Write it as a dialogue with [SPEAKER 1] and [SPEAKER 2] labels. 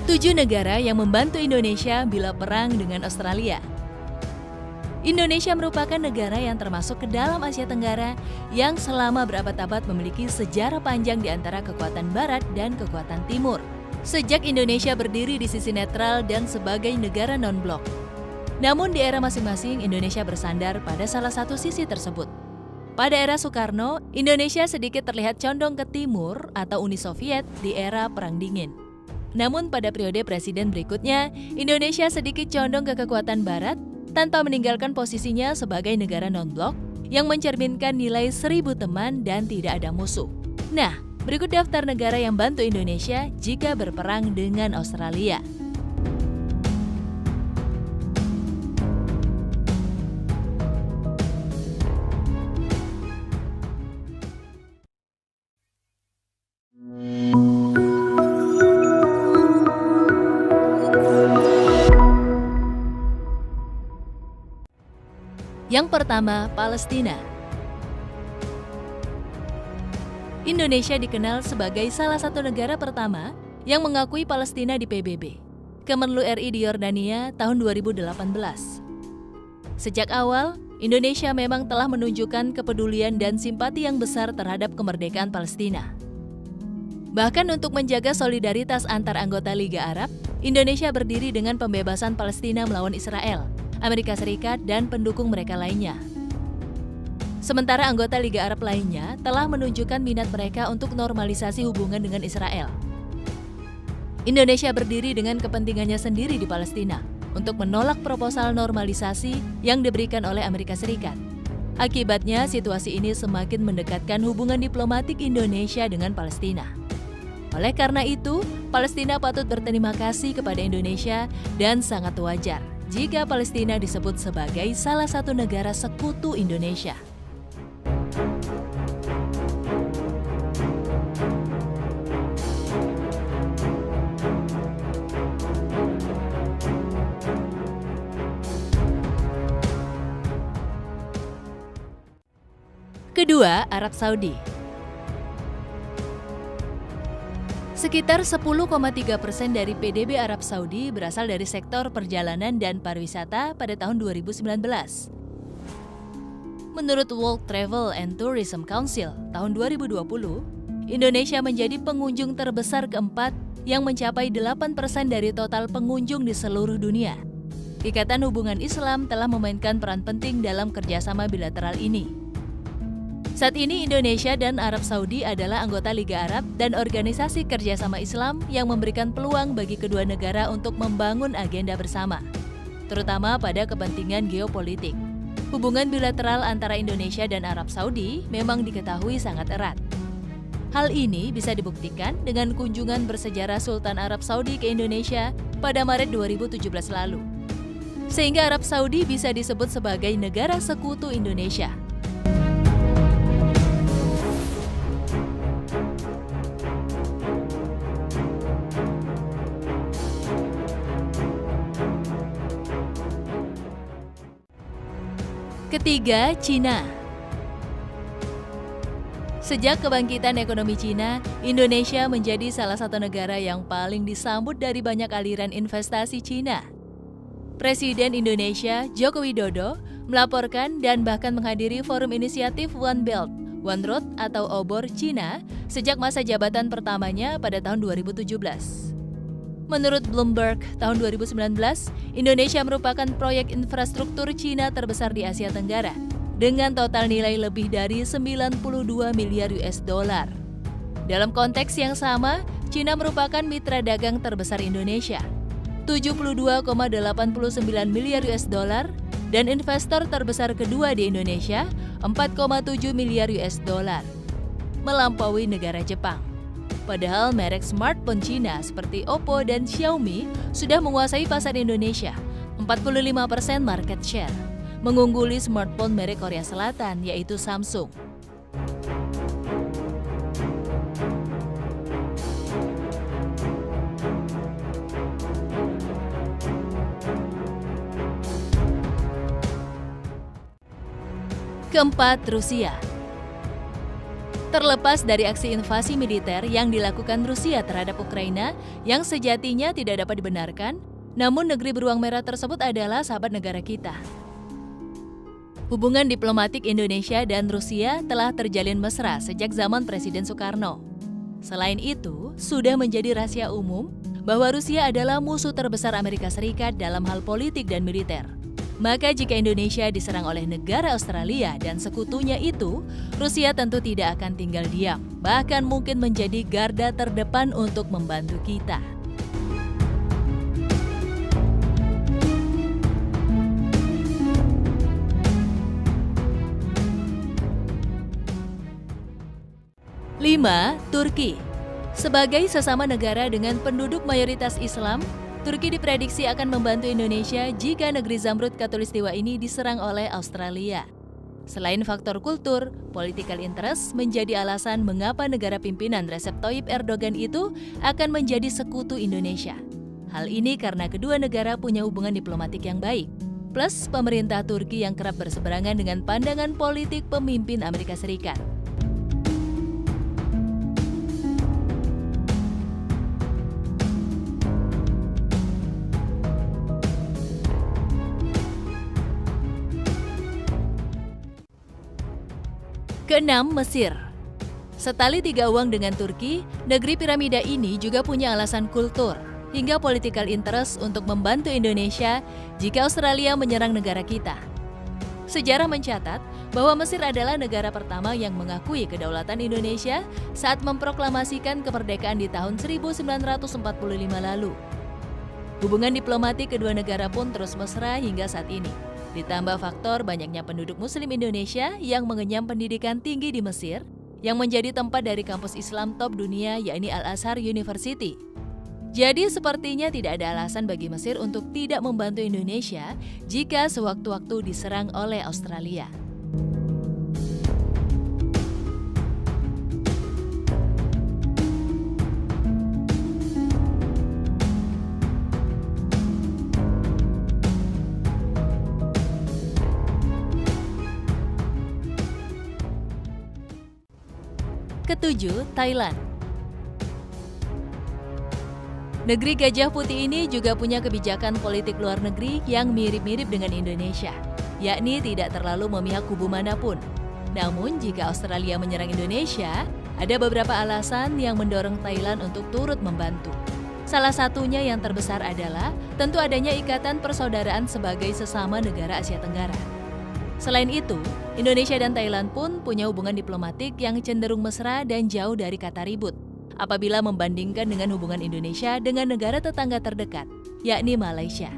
[SPEAKER 1] 7 negara yang membantu Indonesia bila perang dengan Australia. Indonesia merupakan negara yang termasuk ke dalam Asia Tenggara yang selama berabad-abad memiliki sejarah panjang di antara kekuatan Barat dan kekuatan Timur. Sejak Indonesia berdiri di sisi netral dan sebagai negara non-blok. Namun di era masing-masing, Indonesia bersandar pada salah satu sisi tersebut. Pada era Soekarno, Indonesia sedikit terlihat condong ke Timur atau Uni Soviet di era Perang Dingin. Namun pada periode presiden berikutnya, Indonesia sedikit condong ke kekuatan Barat tanpa meninggalkan posisinya sebagai negara non-blok yang mencerminkan nilai 1000 teman dan tidak ada musuh. Nah, berikut daftar negara yang bantu Indonesia jika berperang dengan Australia. Yang pertama, Palestina. Indonesia dikenal sebagai salah satu negara pertama yang mengakui Palestina di PBB, Kemenlu RI di Yordania tahun 2018. Sejak awal, Indonesia memang telah menunjukkan kepedulian dan simpati yang besar terhadap kemerdekaan Palestina. Bahkan untuk menjaga solidaritas antar anggota Liga Arab, Indonesia berdiri dengan pembebasan Palestina melawan Israel, Amerika Serikat, dan pendukung mereka lainnya. Sementara anggota Liga Arab lainnya telah menunjukkan minat mereka untuk normalisasi hubungan dengan Israel. Indonesia berdiri dengan kepentingannya sendiri di Palestina untuk menolak proposal normalisasi yang diberikan oleh Amerika Serikat. Akibatnya, situasi ini semakin mendekatkan hubungan diplomatik Indonesia dengan Palestina. Oleh karena itu, Palestina patut berterima kasih kepada Indonesia dan sangat wajar jika Palestina disebut sebagai salah satu negara sekutu Indonesia. Kedua, Arab Saudi. Sekitar 10,3% dari PDB Arab Saudi berasal dari sektor perjalanan dan pariwisata pada tahun 2019. Menurut World Travel and Tourism Council, tahun 2020, Indonesia menjadi pengunjung terbesar keempat yang mencapai 8% dari total pengunjung di seluruh dunia. Ikatan Hubungan Islam telah memainkan peran penting dalam kerjasama bilateral ini. Saat ini Indonesia dan Arab Saudi adalah anggota Liga Arab dan Organisasi Kerjasama Islam yang memberikan peluang bagi kedua negara untuk membangun agenda bersama, terutama pada kepentingan geopolitik. Hubungan bilateral antara Indonesia dan Arab Saudi memang diketahui sangat erat. Hal ini bisa dibuktikan dengan kunjungan bersejarah Sultan Arab Saudi ke Indonesia pada Maret 2017 lalu. Sehingga Arab Saudi bisa disebut sebagai negara sekutu Indonesia. Ketiga, Cina. Sejak kebangkitan ekonomi Cina, Indonesia menjadi salah satu negara yang paling disambut dari banyak aliran investasi Cina. Presiden Indonesia, Joko Widodo, melaporkan dan bahkan menghadiri forum inisiatif One Belt, One Road atau Obor Cina sejak masa jabatan pertamanya pada tahun 2017. Menurut Bloomberg, tahun 2019, Indonesia merupakan proyek infrastruktur Cina terbesar di Asia Tenggara dengan total nilai lebih dari 92 miliar US dollar. Dalam konteks yang sama, Cina merupakan mitra dagang terbesar Indonesia, 72,89 miliar US dollar, dan investor terbesar kedua di Indonesia, 4,7 miliar US dollar, melampaui negara Jepang. Padahal merek smartphone Cina seperti Oppo dan Xiaomi sudah menguasai pasar Indonesia, 45% market share, mengungguli smartphone merek Korea Selatan yaitu Samsung. Keempat, Rusia. Terlepas dari aksi invasi militer yang dilakukan Rusia terhadap Ukraina yang sejatinya tidak dapat dibenarkan, namun negeri beruang merah tersebut adalah sahabat negara kita. Hubungan diplomatik Indonesia dan Rusia telah terjalin mesra sejak zaman Presiden Soekarno. Selain itu, sudah menjadi rahasia umum bahwa Rusia adalah musuh terbesar Amerika Serikat dalam hal politik dan militer. Maka jika Indonesia diserang oleh negara Australia dan sekutunya itu, Rusia tentu tidak akan tinggal diam, bahkan mungkin menjadi garda terdepan untuk membantu kita. Lima, Turki. Sebagai sesama negara dengan penduduk mayoritas Islam, Turki diprediksi akan membantu Indonesia jika negeri Zamrud Khatulistiwa ini diserang oleh Australia. Selain faktor kultur, political interest menjadi alasan mengapa negara pimpinan Recep Tayyip Erdogan itu akan menjadi sekutu Indonesia. Hal ini karena kedua negara punya hubungan diplomatik yang baik, plus pemerintah Turki yang kerap berseberangan dengan pandangan politik pemimpin Amerika Serikat. Keenam, Mesir. Setali tiga uang dengan Turki, negeri piramida ini juga punya alasan kultur hingga political interest untuk membantu Indonesia jika Australia menyerang negara kita. Sejarah mencatat bahwa Mesir adalah negara pertama yang mengakui kedaulatan Indonesia saat memproklamasikan kemerdekaan di tahun 1945 lalu. Hubungan diplomatik kedua negara pun terus mesra hingga saat ini. Ditambah faktor banyaknya penduduk Muslim Indonesia yang mengenyam pendidikan tinggi di Mesir, yang menjadi tempat dari kampus Islam top dunia yakni Al-Azhar University. Jadi sepertinya tidak ada alasan bagi Mesir untuk tidak membantu Indonesia jika sewaktu-waktu diserang oleh Australia. Ketujuh, Thailand. Negeri Gajah Putih ini juga punya kebijakan politik luar negeri yang mirip-mirip dengan Indonesia, yakni tidak terlalu memihak kubu manapun. Namun jika Australia menyerang Indonesia, ada beberapa alasan yang mendorong Thailand untuk turut membantu. Salah satunya yang terbesar adalah tentu adanya ikatan persaudaraan sebagai sesama negara Asia Tenggara. Selain itu, Indonesia dan Thailand pun punya hubungan diplomatik yang cenderung mesra dan jauh dari kata ribut, apabila membandingkan dengan hubungan Indonesia dengan negara tetangga terdekat, yakni Malaysia.